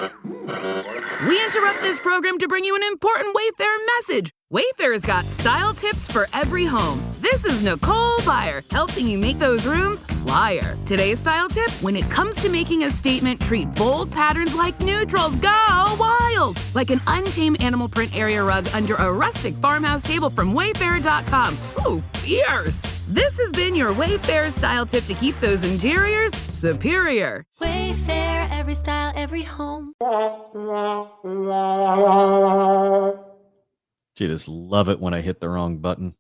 We interrupt this program to bring you an important Wayfair message. Wayfair's got style tips for every home. This is Nicole Byer, helping you make those rooms flyer. Today's style tip, when it comes to making a statement, treat bold patterns like neutrals. Go wild! Like an untamed animal print area rug under a rustic farmhouse table from Wayfair.com. Ooh, fierce! This has been your Wayfair style tip to keep those interiors superior. Wayfair, every style, every home. You just love it when I hit the wrong button.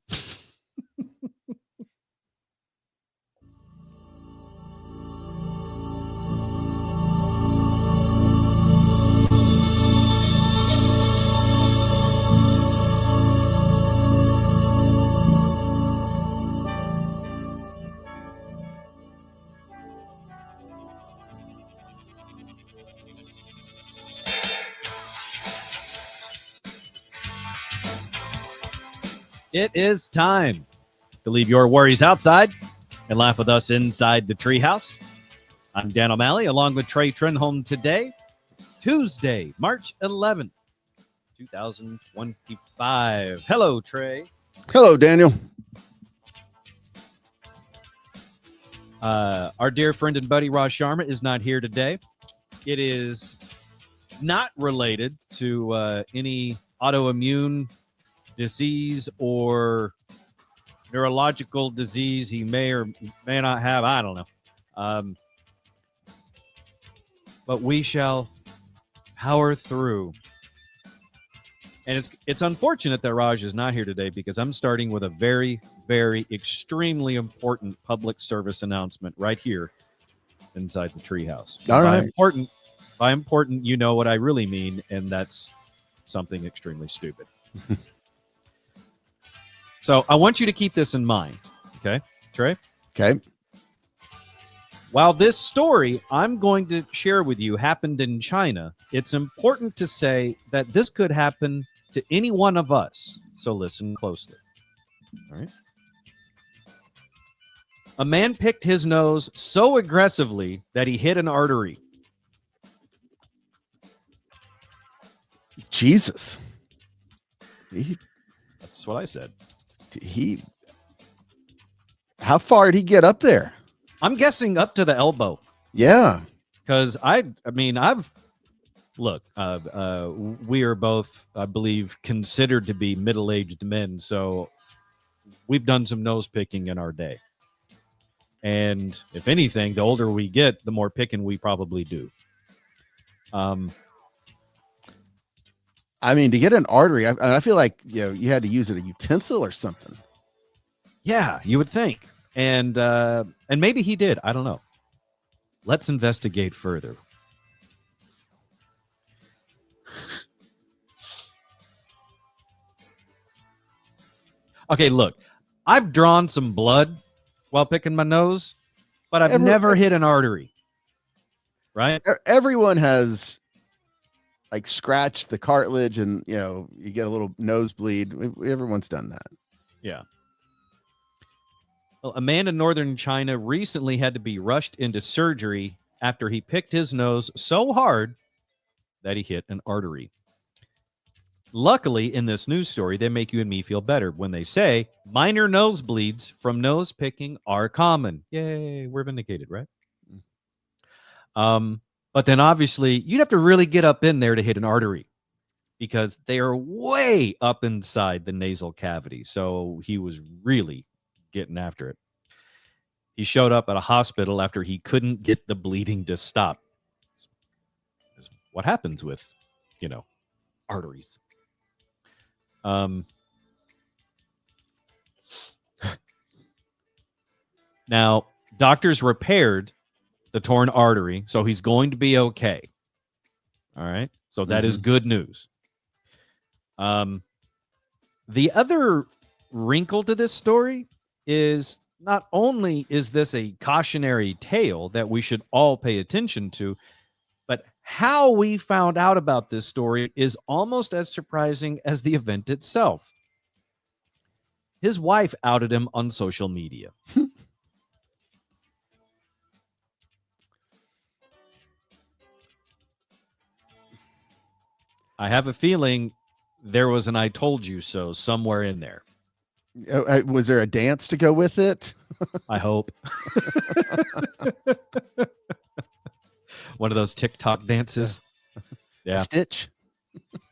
It is time to leave your worries outside and laugh with us inside the Treehouse. I'm Dan O'Malley, along with Trey Trenholm today, Tuesday, March 11th, 2025. Hello, Trey. Hello, Daniel. Our dear friend and buddy Raj Sharma is not here today. It is not related to any autoimmune disease or neurological disease he may or may not have. I don't know. But we shall power through. And it's unfortunate that Raj is not here today because I'm starting with a very, very extremely important public service announcement right here inside the Treehouse. All right. By important, you know what I really mean, and that's something extremely stupid. So I want you to keep this in mind, okay, Trey? Okay. While this story I'm going to share with you happened in China, it's important to say that this could happen to any one of us. So listen closely. All right. A man picked his nose so aggressively that he hit an artery. Jesus. That's what I said. How far did he get up there? I'm guessing up to the elbow. Yeah. Because we are both, I believe, considered to be middle-aged men. So we've done some nose picking in our day. And if anything, the older we get, the more picking we probably do. I mean, to get an artery, I feel like you had to use a utensil or something. Yeah, you would think. And maybe he did. I don't know. Let's investigate further. Okay, look. I've drawn some blood while picking my nose, but I've never hit an artery. Right? Everyone has scratched the cartilage and, you get a little nosebleed. Everyone's done that. Yeah. Well, a man in northern China recently had to be rushed into surgery after he picked his nose so hard that he hit an artery. Luckily, in this news story, they make you and me feel better when they say minor nosebleeds from nose picking are common. Yay, we're vindicated, right? But then obviously you'd have to really get up in there to hit an artery because they are way up inside the nasal cavity. So he was really getting after it. He showed up at a hospital after he couldn't get the bleeding to stop. That's what happens with, arteries. Now, doctors repaired the torn artery, so he's going to be okay. All right. So that is good news. The other wrinkle to this story is not only is this a cautionary tale that we should all pay attention to, but how we found out about this story is almost as surprising as the event itself. His wife outed him on social media. I have a feeling there was an I told you so somewhere in there. Was there a dance to go with it? I hope. One of those TikTok dances. Yeah. Stitch.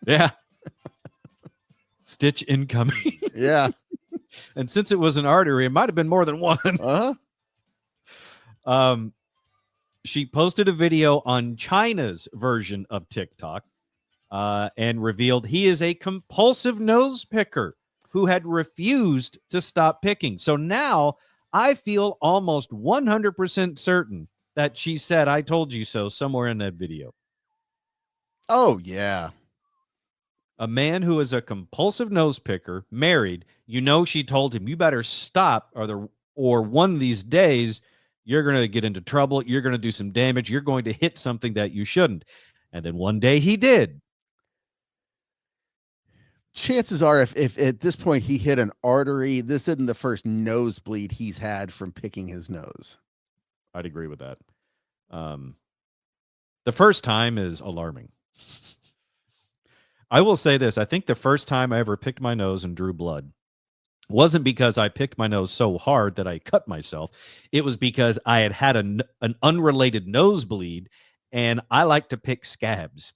Yeah. Stitch incoming. Yeah. And since it was an artery, it might have been more than one. She posted a video on China's version of TikTok and revealed he is a compulsive nose picker who had refused to stop picking. So now I feel almost 100% certain that she said, I told you so, somewhere in that video. Oh, yeah. A man who is a compulsive nose picker, married, she told him, you better stop or one of these days you're going to get into trouble. You're going to do some damage. You're going to hit something that you shouldn't. And then one day he did. Chances are if at this point he hit an artery, this isn't the first nosebleed he's had from picking his nose. I'd agree with that. The first time is alarming. I will say this. I think the first time I ever picked my nose and drew blood wasn't because I picked my nose so hard that I cut myself. It was because I had an unrelated nosebleed, and I like to pick scabs.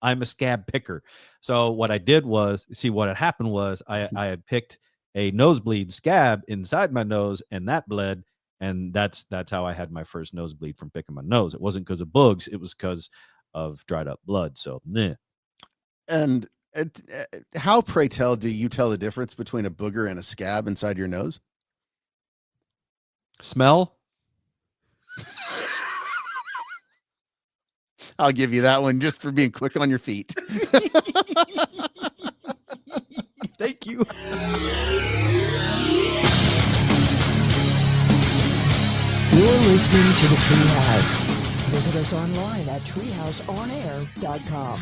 I'm a scab picker. So what I did was, what had happened was I had picked a nosebleed scab inside my nose, and that bled, and that's how I had my first nosebleed from picking my nose. It wasn't because of bugs. It was because of dried up blood. So, meh. And how, pray tell, do you tell the difference between a booger and a scab inside your nose? Smell. I'll give you that one just for being quick on your feet. Thank you. You're listening to the Treehouse. Visit us online at treehouseonair.com.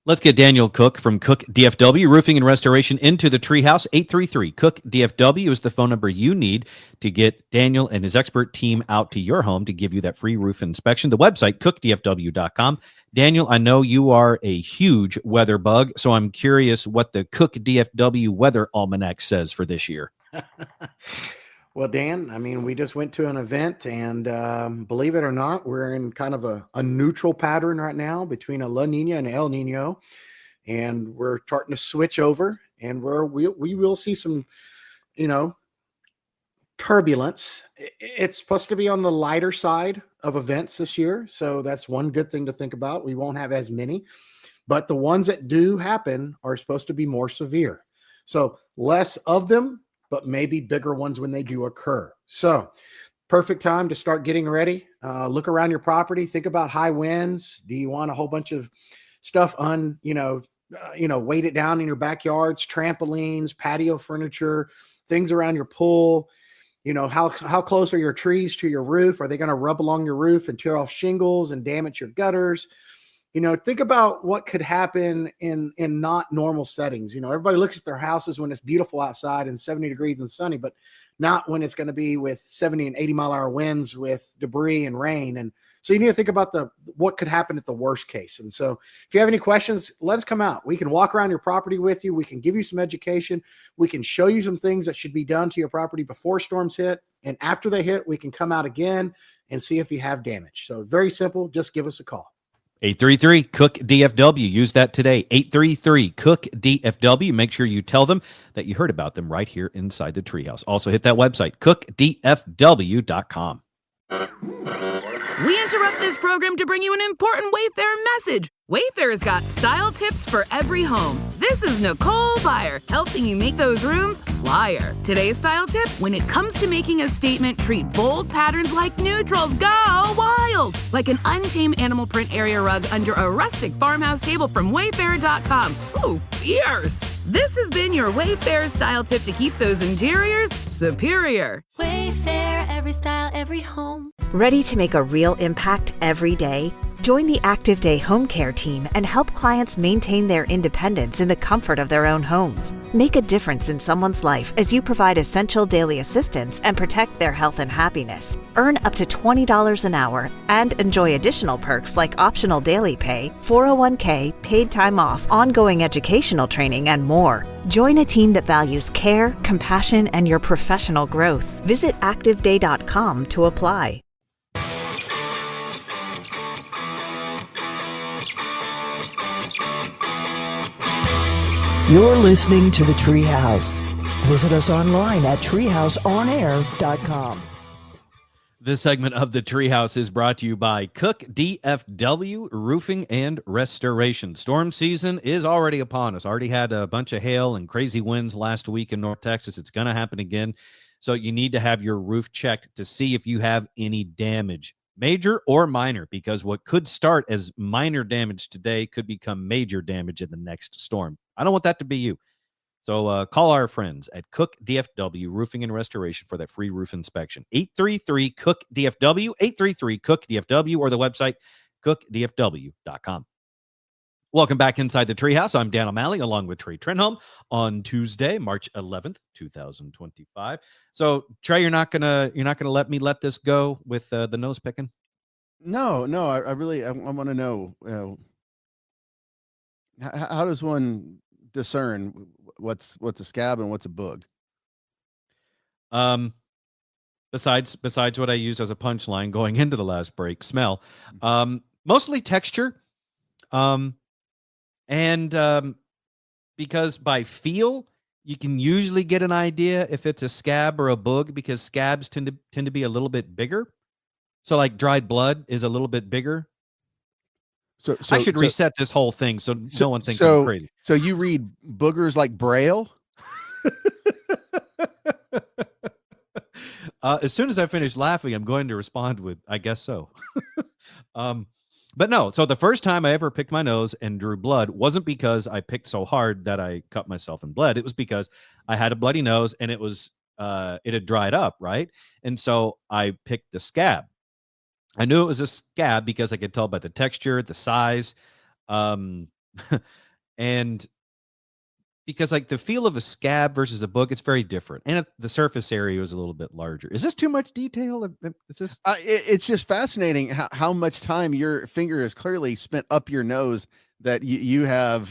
Let's get Daniel Cook from Cook DFW Roofing and Restoration into the Treehouse. 833 Cook DFW is the phone number you need to get Daniel and his expert team out to your home to give you that free roof inspection. The website, cookdfw.com. Daniel, I know you are a huge weather bug, so I'm curious what the Cook DFW Weather Almanac says for this year. Well, Dan, I mean, we just went to an event, and believe it or not, we're in kind of a neutral pattern right now between a La Nina and El Nino, and we're starting to switch over, and we will see some, turbulence. It's supposed to be on the lighter side of events this year, so that's one good thing to think about. We won't have as many, but the ones that do happen are supposed to be more severe. So less of them, but maybe bigger ones when they do occur. So perfect time to start getting ready. Look around your property. Think about high winds. Do you want a whole bunch of stuff weight it down in your backyards, trampolines, patio furniture, things around your pool? How close are your trees to your roof? Are they going to rub along your roof and tear off shingles and damage your gutters? Think about what could happen in not normal settings. Everybody looks at their houses when it's beautiful outside and 70 degrees and sunny, but not when it's going to be with 70 and 80 mile an hour winds with debris and rain. And so you need to think about what could happen at the worst case. And so if you have any questions, let us come out. We can walk around your property with you. We can give you some education. We can show you some things that should be done to your property before storms hit. And after they hit, we can come out again and see if you have damage. So very simple. Just give us a call. 833 Cook DFW. Use that today. 833 Cook DFW. Make sure you tell them that you heard about them right here inside the Treehouse. Also hit that website, cookdfw.com. We interrupt this program to bring you an important Wayfair message. Wayfair's got style tips for every home. This is Nicole Byer, helping you make those rooms flyer. Today's style tip: when it comes to making a statement, treat bold patterns like neutrals. Go wild! Like an untamed animal print area rug under a rustic farmhouse table from Wayfair.com. Ooh, fierce! This has been your Wayfair style tip to keep those interiors superior. Wayfair, every style, every home. Ready to make a real impact every day? Join the Active Day Home Care team and help clients maintain their independence in the comfort of their own homes. Make a difference in someone's life as you provide essential daily assistance and protect their health and happiness. Earn up to $20 an hour and enjoy additional perks like optional daily pay, 401k, paid time off, ongoing educational training, and more. Join a team that values care, compassion, and your professional growth. Visit activeday.com to apply. You're listening to the Treehouse. Visit us online at treehouseonair.com. This segment of the Treehouse is brought to you by Cook DFW Roofing and Restoration. Storm season is already upon us. Already had a bunch of hail and crazy winds last week in North Texas. It's going to happen again. So you need to have your roof checked to see if you have any damage, major or minor, because what could start as minor damage today could become major damage in the next storm. I don't want that to be you. So call our friends at Cook DFW Roofing and Restoration for that free roof inspection. 833-COOK-DFW, 833-COOK-DFW, or the website cookdfw.com. Welcome back inside the Treehouse. I'm Dan O'Malley along with Trey Trenholm on Tuesday, March 11th, 2025. So Trey, you're not gonna let me let this go with the nose picking? No, I really want to know, how does one discern what's a scab and what's a bug? Besides what I used as a punchline going into the last break, smell. Mostly texture. Because by feel, you can usually get an idea if it's a scab or a bug, because scabs tend to be a little bit bigger. So like dried blood is a little bit bigger. So I should reset this whole thing so no one thinks I'm crazy. So you read boogers like Braille? As soon as I finish laughing, I'm going to respond with, I guess so. But no, so the first time I ever picked my nose and drew blood wasn't because I picked so hard that I cut myself and bled. It was because I had a bloody nose and it had dried up, right? And so I picked the scab. I knew it was a scab because I could tell by the texture, the size, and because like the feel of a scab versus a bug, it's very different. And the surface area was a little bit larger. Is this too much detail? Is this? It's just fascinating how much time your finger is clearly spent up your nose that you have.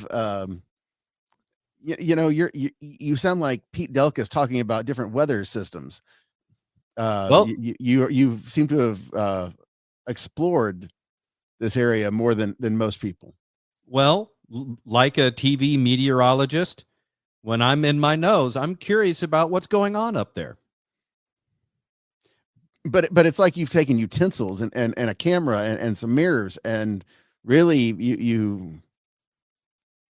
You sound like Pete Delkus talking about different weather systems. Well, you seem to have explored this area more than most people. Well, like a TV meteorologist, when I'm in my nose, I'm curious about what's going on up there. But it's like you've taken utensils and a camera and some mirrors, and really you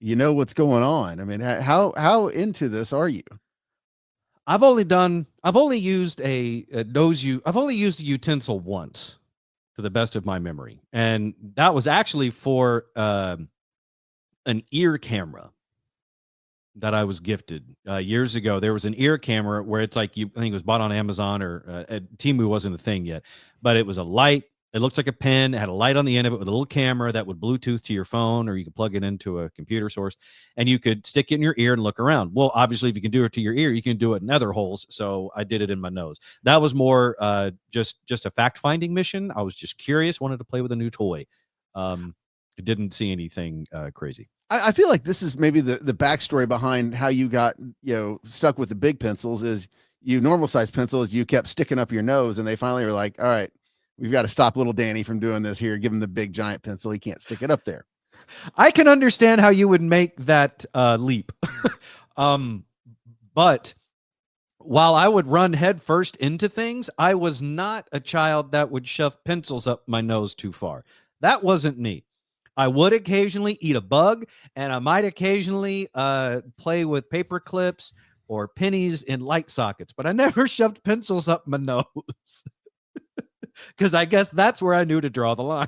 know what's going on. I mean, how into this are you? I've only used a utensil once, to the best of my memory, and that was actually for an ear camera that I was gifted years ago. There was an ear camera where it's like I think it was bought on Amazon or Temu wasn't a thing yet, but it was a light. It looked like a pen. It had a light on the end of it with a little camera that would Bluetooth to your phone, or you could plug it into a computer source, and you could stick it in your ear and look around. Well, obviously, if you can do it to your ear, you can do it in other holes. So I did it in my nose. That was more just a fact-finding mission. I was just curious, wanted to play with a new toy. Didn't see anything crazy. I feel like this is maybe the backstory behind how you got stuck with the big pencils. Is you normal size pencils, you kept sticking up your nose, and they finally were like, all right, we've got to stop little Danny from doing this here. Give him the big giant pencil. He can't stick it up there. I can understand how you would make that leap. But while I would run head first into things, I was not a child that would shove pencils up my nose too far. That wasn't me. I would occasionally eat a bug, and I might occasionally play with paper clips or pennies in light sockets, but I never shoved pencils up my nose. Because I guess that's where I knew to draw the line.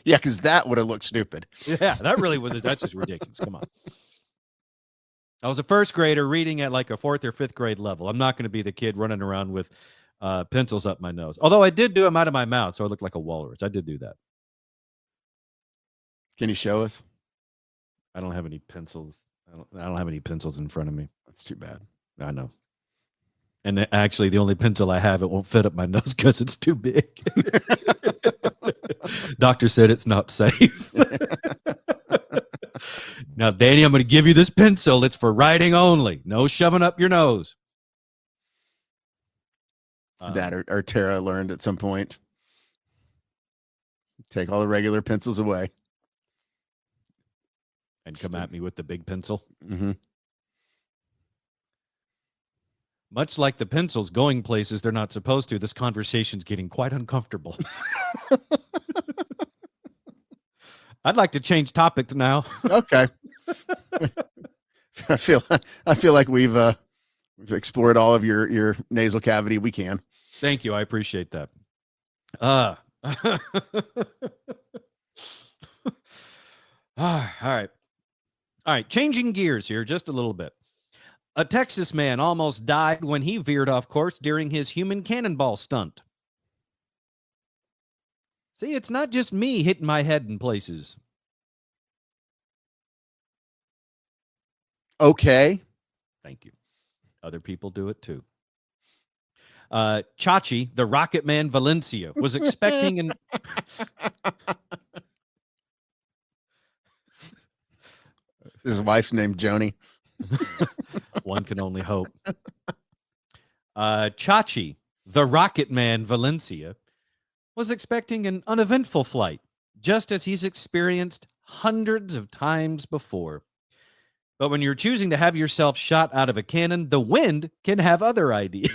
Yeah, because that would have looked stupid. Yeah, that really was. That's just ridiculous. Come on. I was a first grader reading at like a 4th or 5th grade level. I'm not going to be the kid running around with pencils up my nose. Although I did do them out of my mouth, so I looked like a walrus. I did do that. Can you show us? I don't have any pencils. I don't have any pencils in front of me. That's too bad. I know. And actually, the only pencil I have, it won't fit up my nose because it's too big. Doctor said it's not safe. Now, Danny, I'm going to give you this pencil. It's for writing only. No shoving up your nose. That or Tara learned at some point. Take all the regular pencils away. And come at me with the big pencil. Mm-hmm. Much like the pencils going places they're not supposed to, this conversation's getting quite uncomfortable. I'd like to change topics now. Okay. I feel like we've explored all of your nasal cavity we can. Thank you. I appreciate that. All right. All right. Changing gears here just a little bit. A Texas man almost died when he veered off course during his human cannonball stunt. See, it's not just me hitting my head in places. Okay. Thank you. Other people do it too. ChaChi, the Rocket Man Valencia, was expecting an... His wife's named Joni. One can only hope. ChaChi, the Rocket Man Valencia, was expecting an uneventful flight, just as he's experienced hundreds of times before. But when you're choosing to have yourself shot out of a cannon, the wind can have other ideas.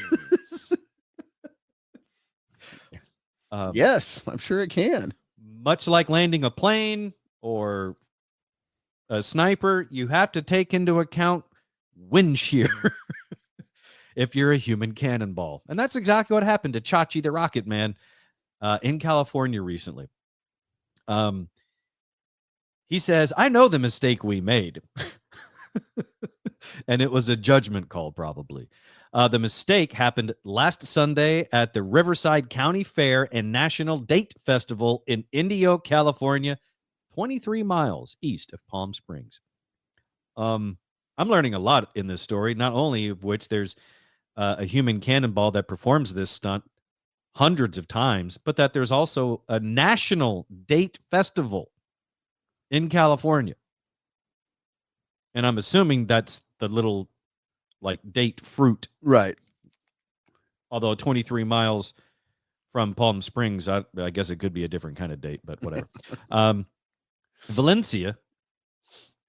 Yes, I'm sure it can. Much like landing a plane or a sniper, you have to take into account wind shear if you're a human cannonball. And that's exactly what happened to ChaChi the Rocket Man in California recently. He says, I know the mistake we made. And it was a judgment call, probably. The mistake happened last Sunday at the Riverside County Fair and National Date Festival in Indio, California, 23 miles east of Palm Springs. I'm learning a lot in this story, not only of which there's a human cannonball that performs this stunt hundreds of times, but that there's also a national date festival in California. And I'm assuming that's the little like date fruit. Right. Although 23 miles from Palm Springs, I guess it could be a different kind of date, but whatever. Valencia,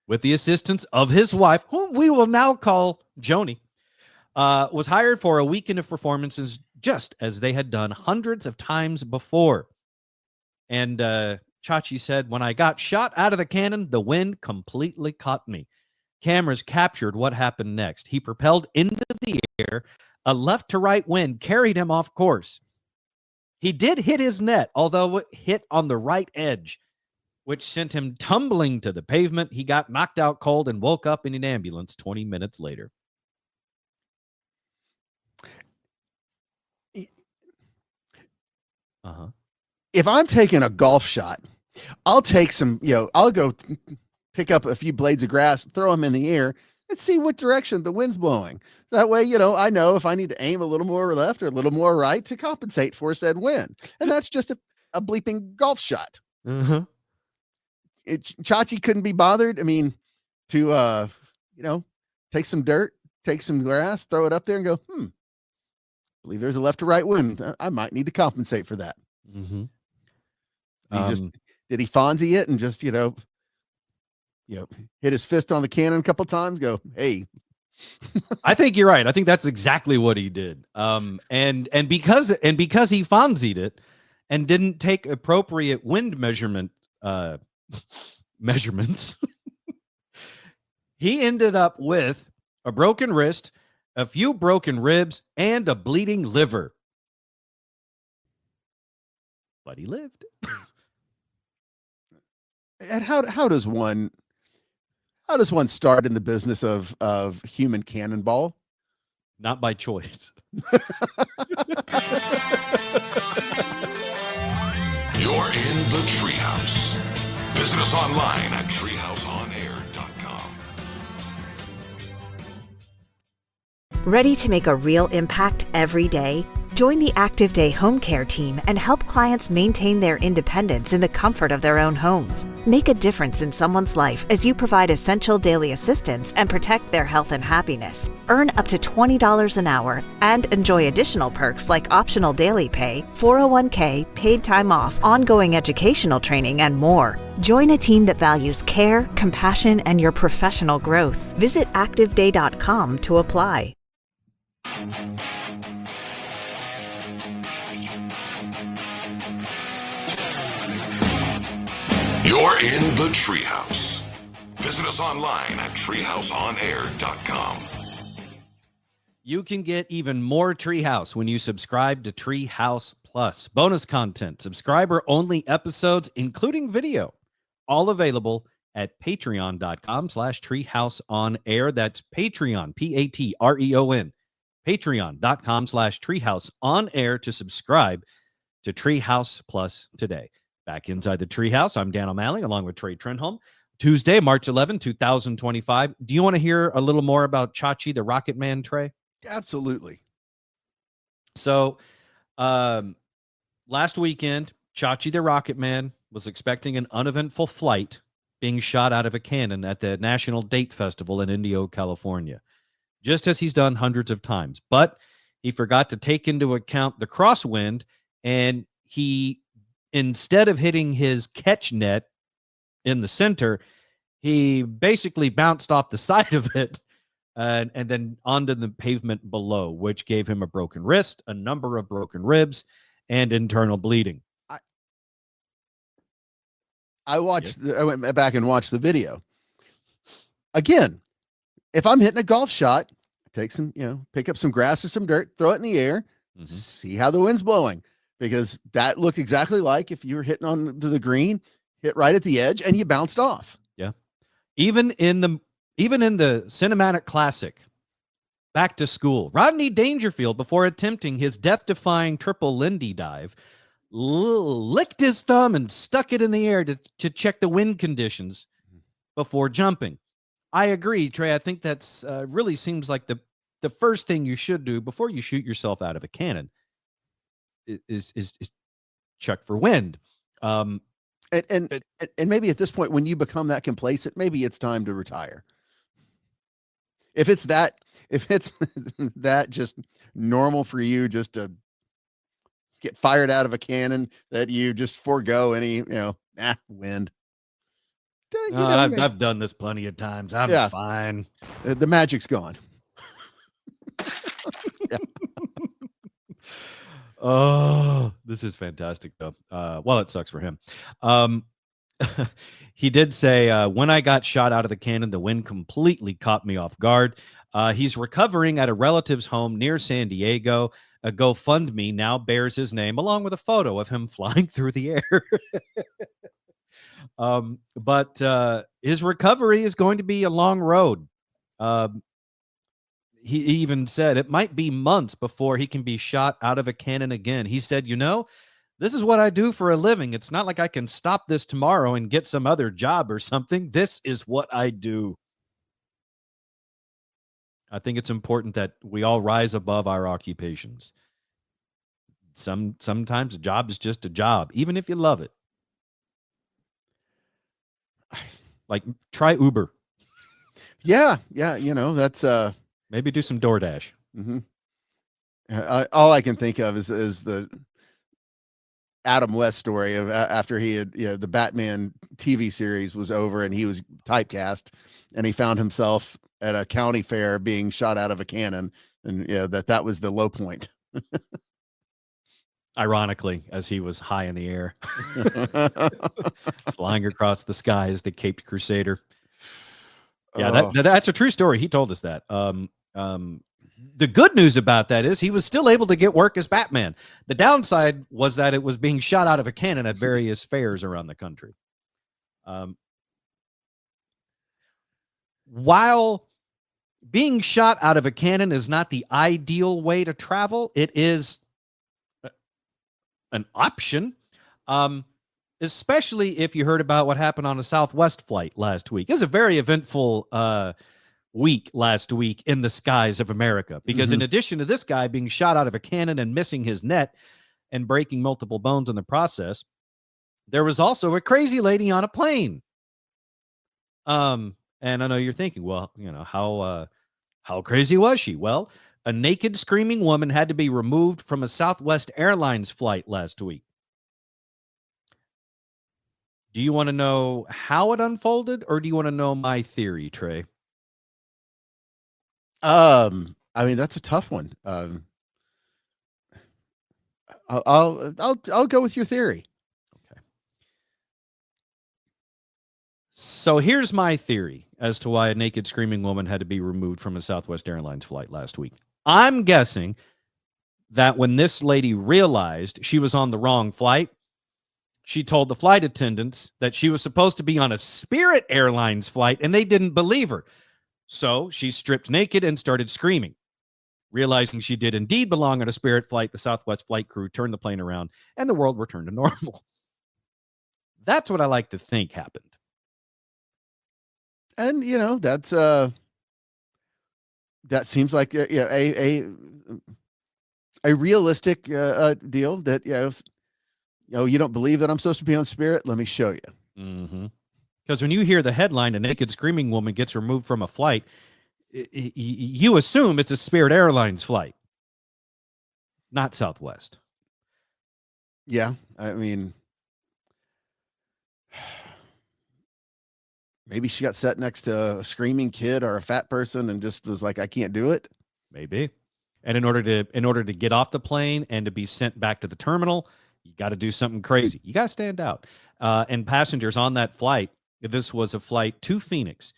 with the assistance of his wife, whom we will now call Joni, was hired for a weekend of performances just as they had done hundreds of times before. And ChaChi said, when I got shot out of the cannon, the wind completely caught me. Cameras captured what happened next. He propelled into the air. A left to right wind carried him off course. He did hit his net, although it hit on the right edge, which sent him tumbling to the pavement. He got knocked out cold and woke up in an ambulance 20 minutes later. If I'm taking a golf shot, I'll take some, I'll go pick up a few blades of grass, throw them in the air, and see what direction the wind's blowing. That way, I know if I need to aim a little more left or a little more right to compensate for said wind. And that's just a bleeping golf shot. Mm-hmm. ChaChi couldn't be bothered. I mean, to, take some dirt, take some grass, throw it up there and go, I believe there's a left to right wind. I might need to compensate for that. Mm-hmm. Did he Fonzie it and just, hit his fist on the cannon a couple times, go, hey. I think you're right. I think that's exactly what he did. And because he Fonzied it and didn't take appropriate wind measurements, he ended up with a broken wrist, a few broken ribs, and a bleeding liver. But he lived. And how does one start in the business of human cannonball? Not by choice. Visit us online at treehouseonair.com. Ready to make a real impact every day? Join the Active Day Home Care team and help clients maintain their independence in the comfort of their own homes. Make a difference in someone's life as you provide essential daily assistance and protect their health and happiness. Earn up to $20 an hour and enjoy additional perks like optional daily pay, 401k, paid time off, ongoing educational training, and more. Join a team that values care, compassion, and your professional growth. Visit activeday.com to apply. You're in the Treehouse. Visit us online at treehouseonair.com. You can get even more Treehouse when you subscribe to Treehouse Plus. Bonus content, subscriber-only episodes, including video, all available at patreon.com/treehouseonair. That's Patreon, Patreon, patreon.com/treehouseonair to subscribe to Treehouse Plus today. Back inside the Treehouse, I'm Dan O'Malley along with Trey Trenholm. Tuesday, March 11, 2025. Do you want to hear a little more about ChaChi, the Rocket Man, Trey? Absolutely. So last weekend, ChaChi, the Rocket Man, was expecting an uneventful flight being shot out of a cannon at the National Date Festival in Indio, California, just as he's done hundreds of times. But he forgot to take into account the crosswind, and he, instead of hitting his catch net in the center, he basically bounced off the side of it and then onto the pavement below, which gave him a broken wrist, a number of broken ribs, and internal bleeding. I went back and watched the video. Again, if I'm hitting a golf shot, take some, pick up some grass or some dirt, throw it in the air, see how the wind's blowing. Because that looked exactly like if you were hitting on to the green, hit right at the edge, and you bounced off. Yeah. Even in the cinematic classic, Back to School, Rodney Dangerfield, before attempting his death-defying triple Lindy dive, licked his thumb and stuck it in the air to check the wind conditions before jumping. I agree, Trey. I think that's really seems like the first thing you should do before you shoot yourself out of a cannon. Is check for wind. And maybe at this point, when you become that complacent, maybe it's time to retire. If it's that just normal for you, just to get fired out of a cannon, that you just forego any, wind. I've done this plenty of times. I'm fine. The magic's gone. Yeah. Oh, this is fantastic, though. Well, it sucks for him. He did say, when I got shot out of the cannon, the wind completely caught me off guard. He's recovering at a relative's home near San Diego. A GoFundMe now bears his name, along with a photo of him flying through the air. But his recovery is going to be a long road. He even said it might be months before he can be shot out of a cannon again. He said, this is what I do for a living. It's not like I can stop this tomorrow and get some other job or something. This is what I do. I think it's important that we all rise above our occupations. Sometimes a job is just a job, even if you love it. Like, try Uber. Yeah. That's maybe do some DoorDash. Mm-hmm. All I can think of is the Adam West story of after he had, the Batman TV series was over and he was typecast, and he found himself at a county fair being shot out of a cannon, and that was the low point. Ironically, as he was high in the air, flying across the sky as the Caped Crusader. Yeah, that's a true story. He told us that. The good news about that is he was still able to get work as Batman. The downside was that it was being shot out of a cannon at various fairs around the country. While being shot out of a cannon is not the ideal way to travel, it is an option. especially if you heard about what happened on a Southwest flight last week. It was a very eventful week last week in the skies of America, because in addition to this guy being shot out of a cannon and missing his net and breaking multiple bones in the process, there was also a crazy lady on a plane. And I know you're thinking, well, how crazy was she? Well, a naked screaming woman had to be removed from a Southwest Airlines flight last week. Do you want to know how it unfolded, or do you want to know my theory, Trey? I mean, that's a tough one. I'll go with your theory. Okay. So here's my theory as to why a naked screaming woman had to be removed from a Southwest Airlines flight last week. I'm guessing that when this lady realized she was on the wrong flight, she told the flight attendants that she was supposed to be on a Spirit Airlines flight, and they didn't believe her. So she stripped naked and started screaming. Realizing she did indeed belong on a Spirit flight, the Southwest flight crew turned the plane around, and the world returned to normal. That's what I like to think happened. And that's that seems like a realistic deal. That you don't believe that I'm supposed to be on Spirit? Let me show you. Mm-hmm. Because when you hear the headline, a naked screaming woman gets removed from a flight, you assume it's a Spirit Airlines flight, not Southwest. Yeah, I mean, maybe she got sat next to a screaming kid or a fat person and just was like, I can't do it. Maybe. And in order to get off the plane and to be sent back to the terminal, you got to do something crazy. You got to stand out. And passengers on that flight, this was a flight to Phoenix.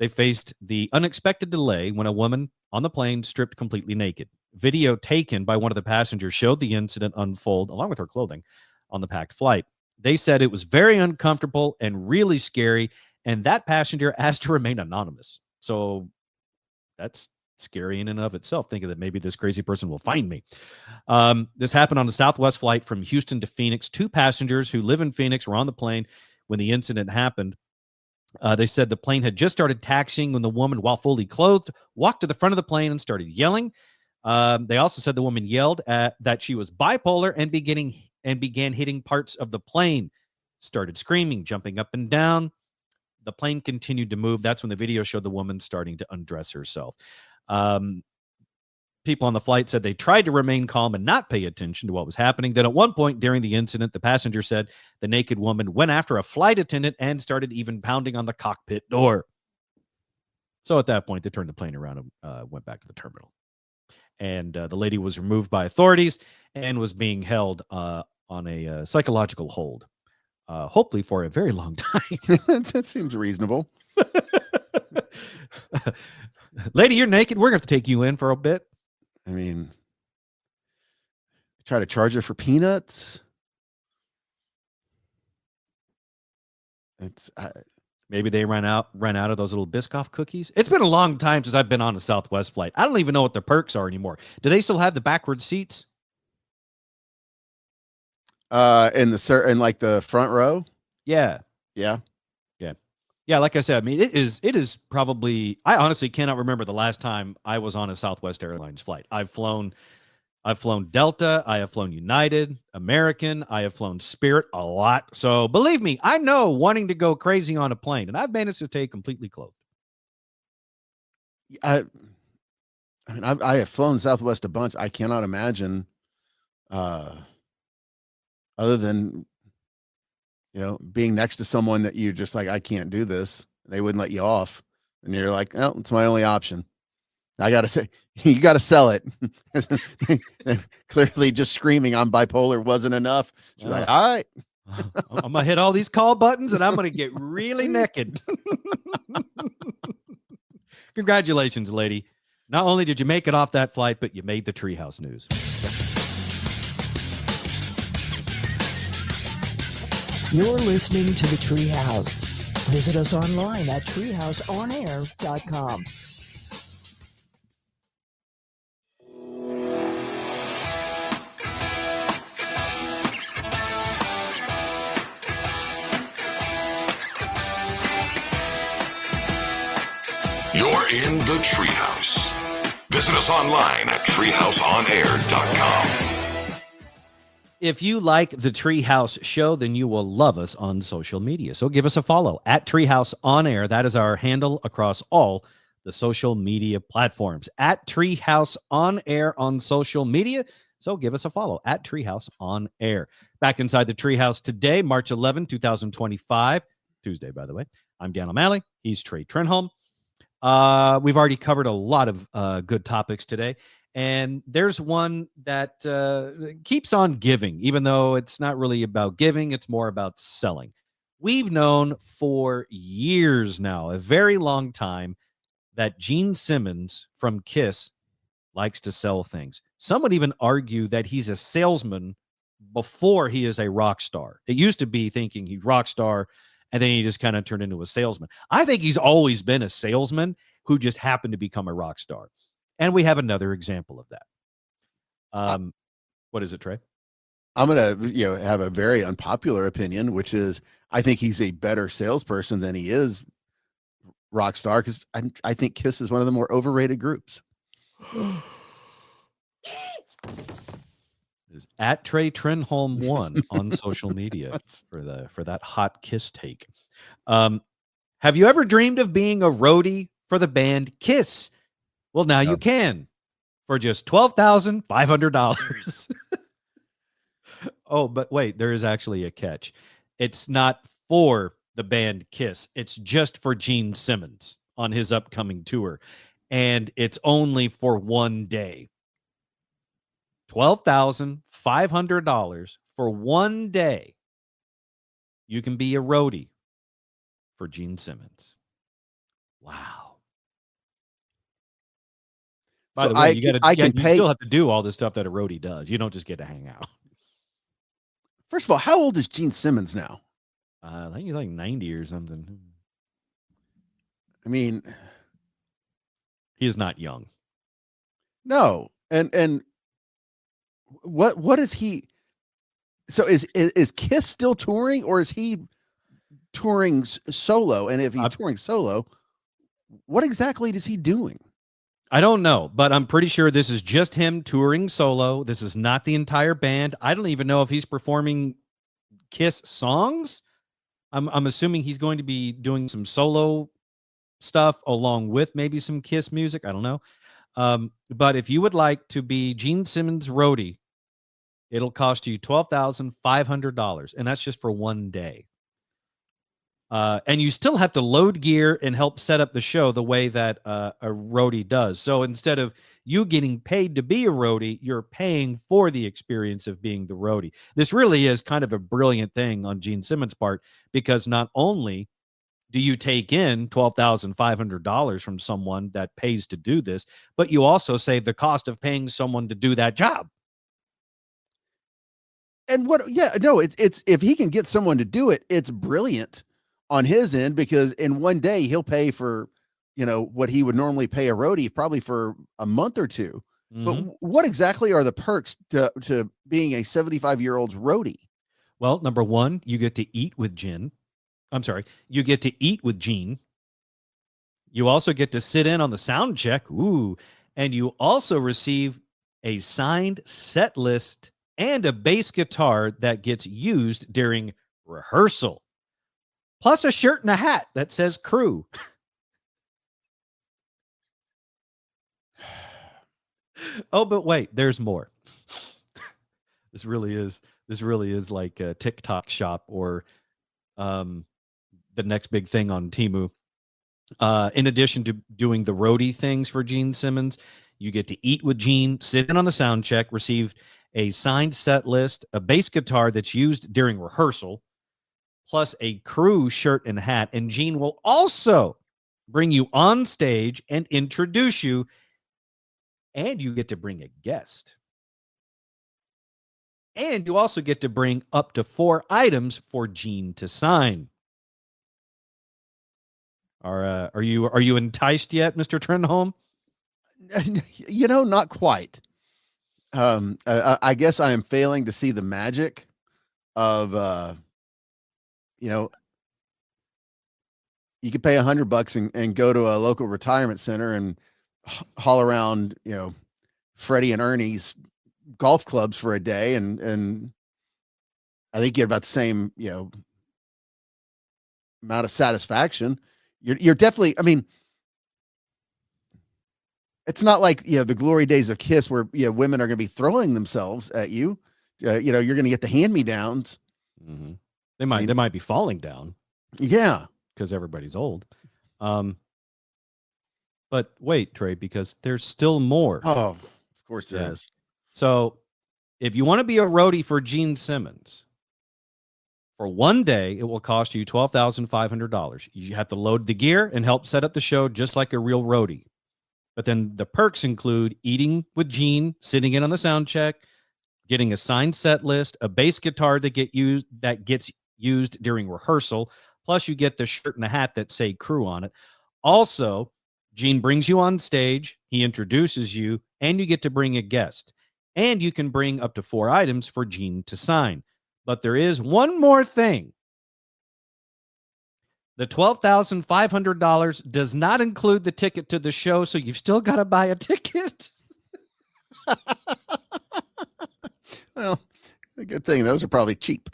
They faced the unexpected delay when a woman on the plane stripped completely naked. Video taken by one of the passengers showed the incident unfold, along with her clothing, on the packed flight. They said it was very uncomfortable and really scary, and that passenger asked to remain anonymous. So that's scary in and of itself, thinking that maybe this crazy person will find me. This happened on a Southwest flight from Houston to Phoenix. 2 passengers who live in Phoenix were on the plane when the incident happened. They said the plane had just started taxiing when the woman, while fully clothed, walked to the front of the plane and started yelling. They also said the woman yelled that she was bipolar and began hitting parts of the plane, started screaming, jumping up and down. The plane continued to move. That's when the video showed the woman starting to undress herself. People on the flight said they tried to remain calm and not pay attention to what was happening. Then at one point during the incident, the passenger said the naked woman went after a flight attendant and started even pounding on the cockpit door. So at that point, they turned the plane around and went back to the terminal. And the lady was removed by authorities and was being held on a psychological hold, hopefully for a very long time. That seems reasonable. Lady, you're naked. We're going to have to take you in for a bit. I mean, try to charge her for peanuts. It's maybe they ran out of those little Biscoff cookies. It's been a long time since I've been on a Southwest flight. I don't even know what the perks are anymore. Do they still have the backward seats? In like the front row? Yeah. Like I said, I mean, it is probably, I honestly cannot remember the last time I was on a Southwest Airlines flight. I've flown Delta, I have flown United, American, I have flown Spirit a lot. So believe me, I know wanting to go crazy on a plane, and I've managed to stay completely clothed. I have flown Southwest a bunch. I cannot imagine, other than being next to someone that you're just like, I can't do this. They wouldn't let you off. And you're like, oh, it's my only option. I got to say, you got to sell it. Clearly just screaming I'm bipolar wasn't enough. She's like, all right. I'm going to hit all these call buttons and I'm going to get really naked. Congratulations, lady. Not only did you make it off that flight, but you made the Treehouse news. You're listening to the Treehouse. Visit us online at treehouseonair.com. You're in the Treehouse. Visit us online at treehouseonair.com. If you like the Treehouse show, then you will love us on social media. So give us a follow at Treehouse On Air. That is our handle across all the social media platforms, at Treehouse On Air on social media. So give us a follow at Treehouse On Air. Back inside the Treehouse today, March 11, 2025, Tuesday, by the way. I'm Dan O'Malley. He's Trey Trenholm. We've already covered a lot of good topics today. And there's one that keeps on giving, even though it's not really about giving, it's more about selling. We've known for years now, a very long time, that Gene Simmons from Kiss likes to sell things. Some would even argue that he's a salesman before he is a rock star. It used to be thinking he's rock star, and then he just kind of turned into a salesman. I think he's always been a salesman who just happened to become a rock star. And we have another example of that. What is it, Trey? I'm going to have a very unpopular opinion, which is I think he's a better salesperson than he is rock star, because I think Kiss is one of the more overrated groups. Is at Trey Trenholm 1 on social media for that hot Kiss take. Have you ever dreamed of being a roadie for the band Kiss? Well, now you can for just $12,500. Oh, but wait, there is actually a catch. It's not for the band Kiss. It's just for Gene Simmons on his upcoming tour. And it's only for one day. $12,500 for one day. You can be a roadie for Gene Simmons. Wow. By the way, you still have to do all the stuff that a roadie does. You don't just get to hang out. First of all, how old is Gene Simmons now? I think he's like 90 or something. I mean, he is not young. No. And what is he? So is Kiss still touring, or is he touring solo? And if he's touring solo, what exactly is he doing? I don't know, but I'm pretty sure this is just him touring solo. This is not the entire band. I don't even know if he's performing Kiss songs. I'm assuming he's going to be doing some solo stuff along with maybe some Kiss music. I don't know. But if you would like to be Gene Simmons' roadie, it'll cost you $12,500, and that's just for one day. And you still have to load gear and help set up the show the way that a roadie does. So instead of you getting paid to be a roadie, you're paying for the experience of being the roadie. This really is kind of a brilliant thing on Gene Simmons' part, because not only do you take in $12,500 from someone that pays to do this, but you also save the cost of paying someone to do that job. And it's if he can get someone to do it, it's brilliant on his end, because in one day he'll pay for, what he would normally pay a roadie probably for a month or two. Mm-hmm. But what exactly are the perks to being a 75-year-old's roadie? Well, number one, you get to eat with Gene. You get to eat with Gene. You also get to sit in on the sound check. Ooh. And you also receive a signed set list and a bass guitar that gets used during rehearsal, plus a shirt and a hat that says crew. Oh, but wait, there's more. This really is like a TikTok shop or the next big thing on Temu. In addition to doing the roadie things for Gene Simmons, you get to eat with Gene, sit in on the sound check, receive a signed set list, a bass guitar that's used during rehearsal, plus a crew shirt and hat. And Gene will also bring you on stage and introduce you, and you get to bring a guest. And you also get to bring up to 4 items for Gene to sign. Are you enticed yet, Mr. Trenholm? Not quite. I guess I am failing to see the magic of You could pay $100 and go to a local retirement center and haul around, Freddie and Ernie's golf clubs for a day. And I think you get about the same, amount of satisfaction. You're definitely, I mean, it's not like, the glory days of Kiss where, women are going to be throwing themselves at you. You're going to get the hand-me-downs. Mm-hmm. They might be falling down. Yeah. Because everybody's old. But wait, Trey, because there's still more. Oh, of course there is. So if you want to be a roadie for Gene Simmons, for one day, it will cost you $12,500. You have to load the gear and help set up the show just like a real roadie. But then the perks include eating with Gene, sitting in on the sound check, getting a signed set list, a bass guitar that gets used during rehearsal. Plus, you get the shirt and the hat that say crew on it. Also, Gene brings you on stage. He introduces you, and you get to bring a guest. And you can bring up to 4 items for Gene to sign. But there is one more thing. The $12,500 does not include the ticket to the show, so you've still got to buy a ticket. Well, a good thing. Those are probably cheap.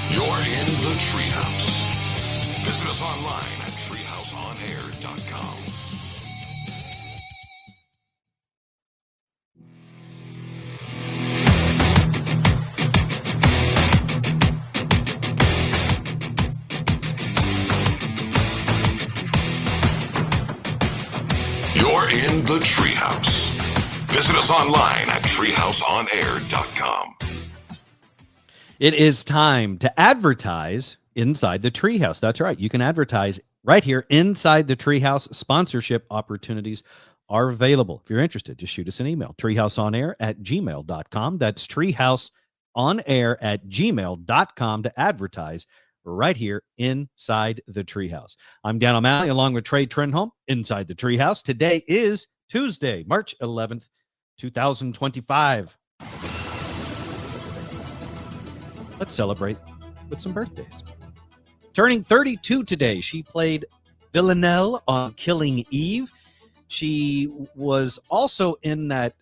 You're in the Treehouse. Visit us online at treehouseonair.com. You're in the Treehouse. Visit us online at treehouseonair.com. It is time to advertise inside the Treehouse. That's right. You can advertise right here inside the Treehouse. Sponsorship opportunities are available. If you're interested, just shoot us an email, treehouseonair@gmail.com. That's treehouseonair@gmail.com to advertise right here inside the Treehouse. I'm Dan O'Malley along with Trey Trenholm inside the Treehouse. Today is Tuesday, March 11th, 2025. Let's celebrate with some birthdays. Turning 32 today, she played Villanelle on Killing Eve. She was also in that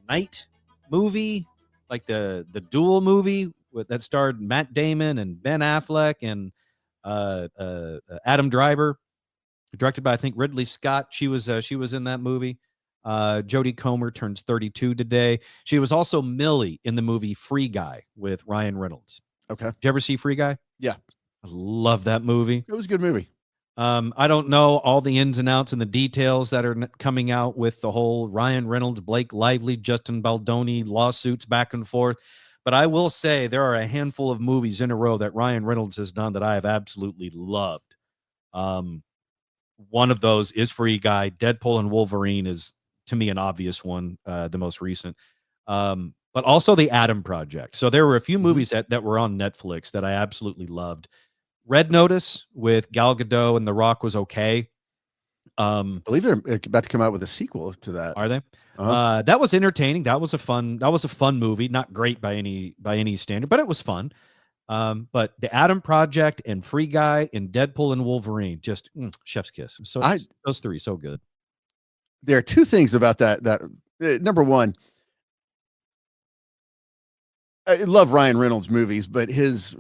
Night movie, like the Duel movie that starred Matt Damon and Ben Affleck and Adam Driver, directed by, I think, Ridley Scott. She was in that movie. Jodie Comer turns 32 today. She was also Millie in the movie Free Guy with Ryan Reynolds. Okay. Did you ever see Free Guy? Yeah. I love that movie. It was a good movie. I don't know all the ins and outs and the details that are coming out with the whole Ryan Reynolds, Blake Lively, Justin Baldoni lawsuits back and forth. But I will say there are a handful of movies in a row that Ryan Reynolds has done that I have absolutely loved. One of those is Free Guy. Deadpool and Wolverine is, to me, an obvious one, the most recent. But also The Adam Project. So there were a few movies that were on Netflix that I absolutely loved. Red Notice with Gal Gadot and The Rock was okay. I believe they're about to come out with a sequel to that. Are they? Uh-huh. That was entertaining. That was a fun movie. Not great by any standard, but it was fun. But The Adam Project and Free Guy and Deadpool and Wolverine, just chef's kiss. So those three, so good. There are two things about that. Number one, I love Ryan Reynolds movies, but his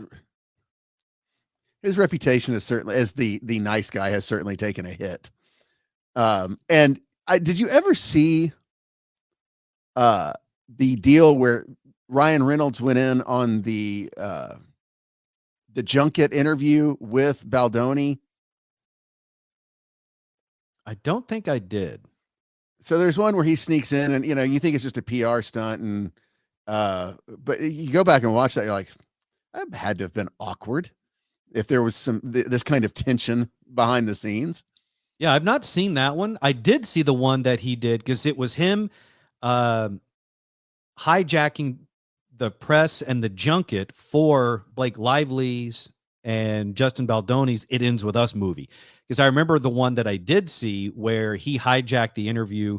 reputation is certainly, as the nice guy, has certainly taken a hit. And did you ever see the deal where Ryan Reynolds went in on the junket interview with Baldoni? I don't think I did. So there's one where he sneaks in and, you think it's just a PR stunt. And, but you go back and watch that. You're like, that had to have been awkward if there was this kind of tension behind the scenes. Yeah. I've not seen that one. I did see the one that he did, because it was him hijacking the press and the junket for Blake Lively's and Justin Baldoni's It Ends With Us movie. Because I remember the one that I did see where he hijacked the interview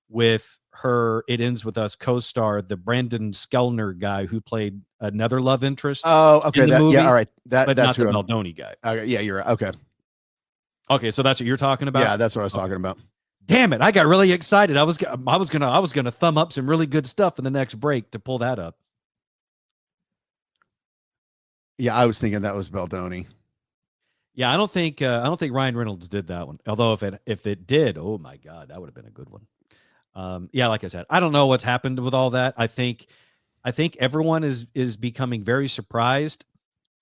with her It Ends With Us co-star, the Brandon Skellner guy who played another love interest. Oh, okay. In the movie, yeah, all right. but That's not the who Baldoni guy. yeah, you're right. Okay. Okay, so that's what you're talking about. Yeah, that's what I was talking about. Damn it! I got really excited. I was gonna thumb up some really good stuff in the next break to pull that up. Yeah, I was thinking that was Baldoni. Yeah, I don't think Ryan Reynolds did that one. Although if it did, oh my God, that would have been a good one. Yeah, like I said, I don't know what's happened with all that. I think everyone is becoming very surprised.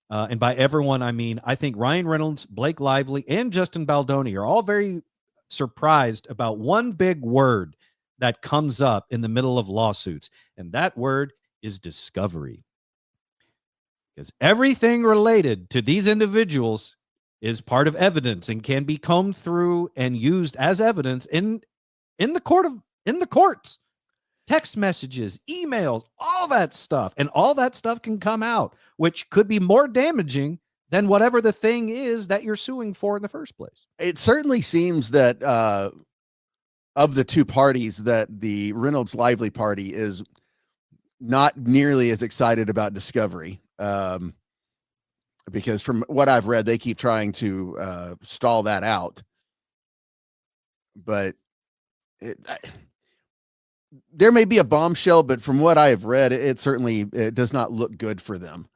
And by everyone, I mean, I think Ryan Reynolds, Blake Lively, and Justin Baldoni are all very surprised about one big word that comes up in the middle of lawsuits. And that word is discovery. Because everything related to these individuals is part of evidence and can be combed through and used as evidence in the courts. Text messages, emails, all that stuff. And all that stuff can come out, which could be more damaging than whatever the thing is that you're suing for in the first place. It certainly seems that of the two parties, that the Reynolds Lively party is not nearly as excited about discovery. Because from what I've read, they keep trying to stall that out. But there may be a bombshell, but from what I have read, it certainly does not look good for them.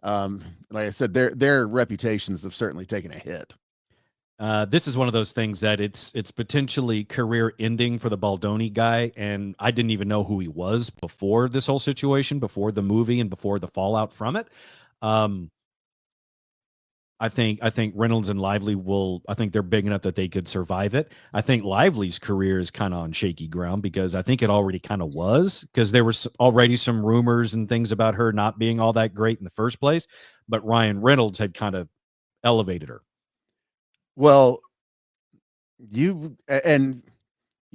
Like I said, their reputations have certainly taken a hit. This is one of those things that it's potentially career ending for the Baldoni guy. And I didn't even know who he was before this whole situation, before the movie and before the fallout from it. I think Reynolds and Lively I think they're big enough that they could survive it. I think Lively's career is kind of on shaky ground because I think it already kind of was, because there was already some rumors and things about her not being all that great in the first place. But Ryan Reynolds had kind of elevated her. Well, you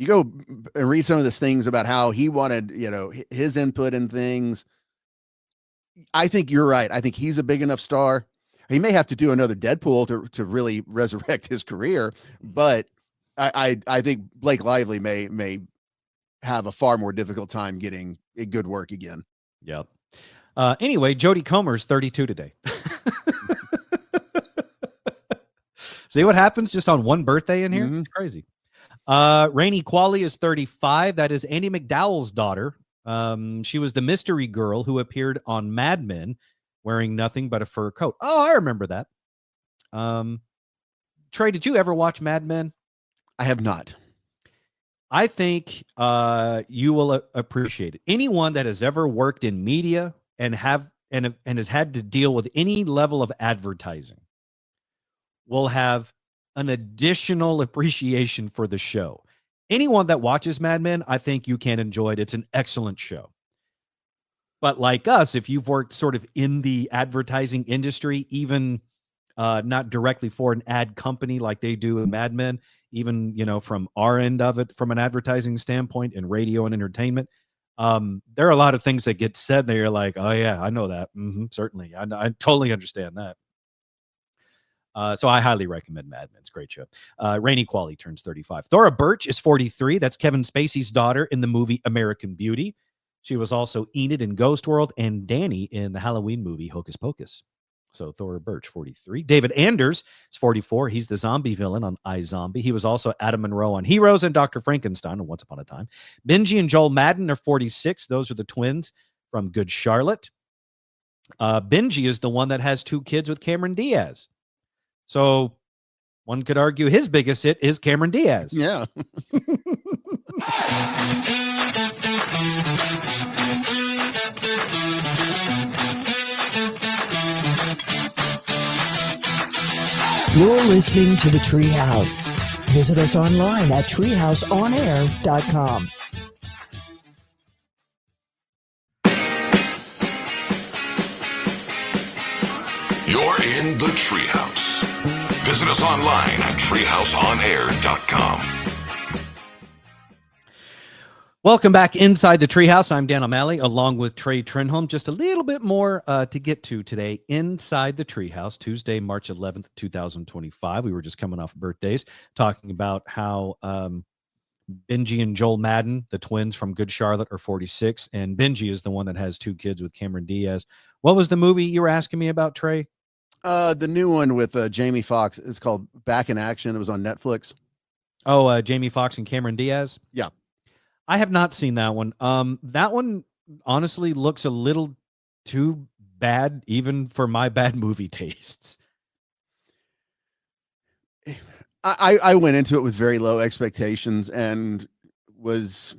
go and read some of these things about how he wanted, his input in things. I think you're right. I think he's a big enough star. He may have to do another Deadpool to really resurrect his career, but I think Blake Lively may have a far more difficult time getting a good work again. Yep. Anyway, Jodie Comer's 32 today. See what happens just on one birthday in here? Mm-hmm. It's crazy. Rainey Qualley is 35. That is Andy McDowell's daughter. She was the mystery girl who appeared on Mad Men wearing nothing but a fur coat. Oh, I remember that. Trey, did you ever watch Mad Men? I have not. I think you will appreciate it. Anyone that has ever worked in media and has had to deal with any level of advertising will have an additional appreciation for the show. Anyone that watches Mad Men, I think you can enjoy it. It's an excellent show. But like us, if you've worked sort of in the advertising industry, even not directly for an ad company like they do in Mad Men, even, from our end of it, from an advertising standpoint in radio and entertainment, there are a lot of things that get said there. You're like, oh yeah, I know that. Certainly. I totally understand that. So I highly recommend Mad Men. It's a great show. Rainey Qualley turns 35. Thora Birch is 43. That's Kevin Spacey's daughter in the movie American Beauty. She was also Enid in Ghost World and Danny in the Halloween movie Hocus Pocus. So Thora Birch, 43. David Anders is 44. He's the zombie villain on iZombie. He was also Adam Monroe on Heroes and Dr. Frankenstein on Once Upon a Time. Benji and Joel Madden are 46. Those are the twins from Good Charlotte. Benji is the one that has 2 kids with Cameron Diaz. So one could argue his biggest hit is Cameron Diaz. Yeah. You're listening to the Treehouse. Visit us online at treehouseonair.com. You're in the Treehouse. Visit us online at treehouseonair.com. Welcome back inside the Treehouse. I'm Dan O'Malley along with Trey Trenholm. Just a little bit more to get to today inside the Treehouse, Tuesday, March 11th, 2025. We were just coming off birthdays, talking about how Benji and Joel Madden, the twins from Good Charlotte, are 46, and Benji is the one that has 2 kids with Cameron Diaz. What was the movie you were asking me about, Trey? The new one with Jamie Foxx. It's called Back in Action. It was on Netflix. Oh, Jamie Foxx and Cameron Diaz? Yeah. I have not seen that one. That one honestly looks a little too bad, even for my bad movie tastes. I went into it with very low expectations and was,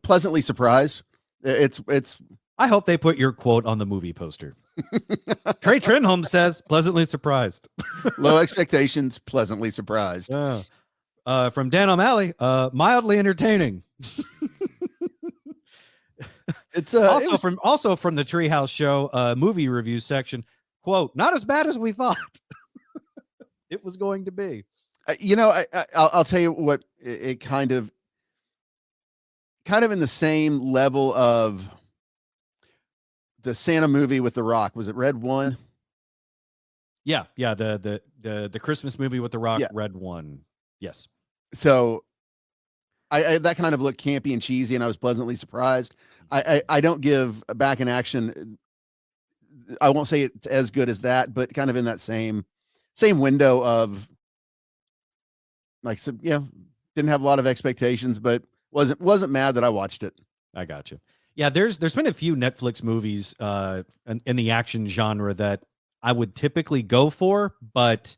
pleasantly surprised. It's. I hope they put your quote on the movie poster. Trey Trenholm says, pleasantly surprised. Low expectations, pleasantly surprised. From Dan O'Malley, mildly entertaining. It's also from the Treehouse Show movie review section. Quote, not as bad as we thought it was going to be. I'll tell you what, it kind of in the same level of the Santa movie with The Rock. Was it Red One? Yeah. The Christmas movie with The Rock, yeah. Red One. Yes. So I that kind of looked campy and cheesy, and I was pleasantly surprised. I don't give Back in Action. I won't say it's as good as that, but kind of in that same window of like, didn't have a lot of expectations, but wasn't mad that I watched it. I got you. Yeah, there's been a few Netflix movies in the action genre that I would typically go for, but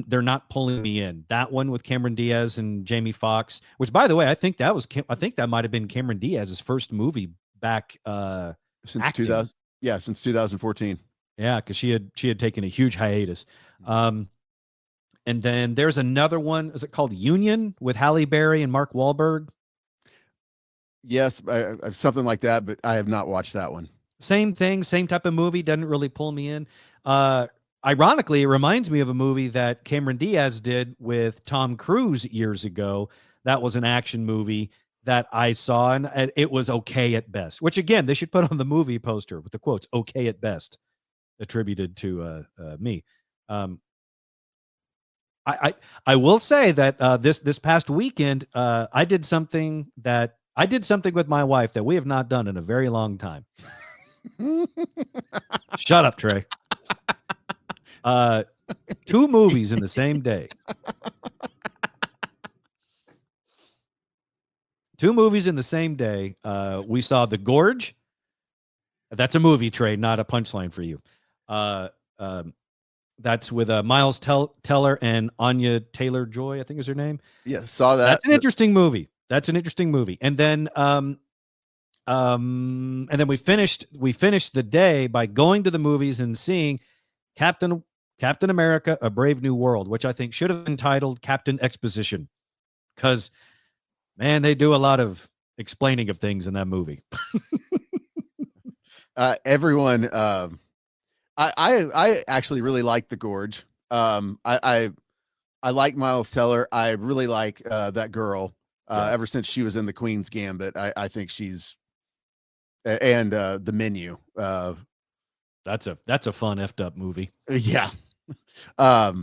they're not pulling me in. That one with Cameron Diaz and Jamie Foxx, which, by the way, I think that might have been Cameron Diaz's first movie back since acting. 2000. Yeah, since 2014. Yeah, because she had taken a huge hiatus. And then there's another one. Is it called Union with Halle Berry and Mark Wahlberg? Yes, something like that, but I have not watched that one. Same thing, same type of movie. Doesn't really pull me in. Ironically, it reminds me of a movie that Cameron Diaz did with Tom Cruise years ago. That was an action movie that I saw, and it was okay at best, which again, they should put on the movie poster with the quotes, okay at best, attributed to me. I will say that this past weekend, I did something with my wife that we have not done in a very long time. Shut up, Trey. 2 movies in the same day. 2 movies in the same day. We saw The Gorge. That's a movie, Trey, not a punchline for you. That's with Miles Teller and Anya Taylor-Joy, I think is her name. Yeah, saw that. That's an interesting movie. And then we finished the day by going to the movies and seeing Captain America: A Brave New World, which I think should have been titled Captain Exposition, because man, they do a lot of explaining of things in that movie. Everyone, I actually really like The Gorge. I like Miles Teller. I really like that girl. Ever since she was in The Queen's Gambit, I think she's and The Menu. That's a fun effed up movie. Yeah. But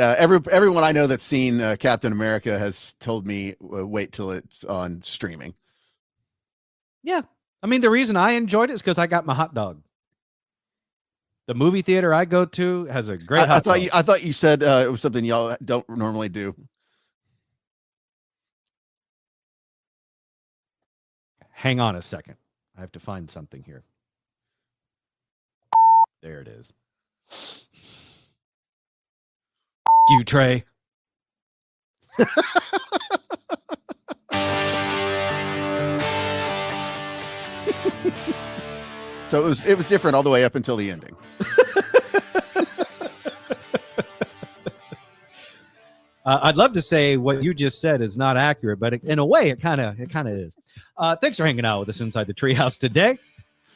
everyone I know that's seen Captain America has told me wait till it's on streaming. Yeah. I mean, the reason I enjoyed it is because I got my hot dog. The movie theater I go to has a great hot dog. I thought you said it was something y'all don't normally do. Hang on a second. I have to find something here. There it is. You, Trey. So it was different all the way up until the ending. I'd love to say what you just said is not accurate, but in a way, it kind of is. Thanks for hanging out with us inside the Treehouse today.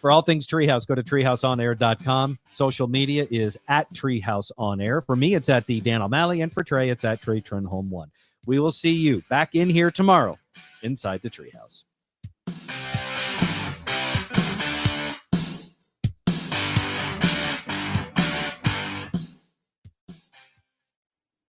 For all things Treehouse, go to treehouseonair.com. Social media is at Treehouse On Air. For me, it's at the Dan O'Malley, and for Trey, it's at Trey Trenholm 1. We will see you back in here tomorrow inside the Treehouse.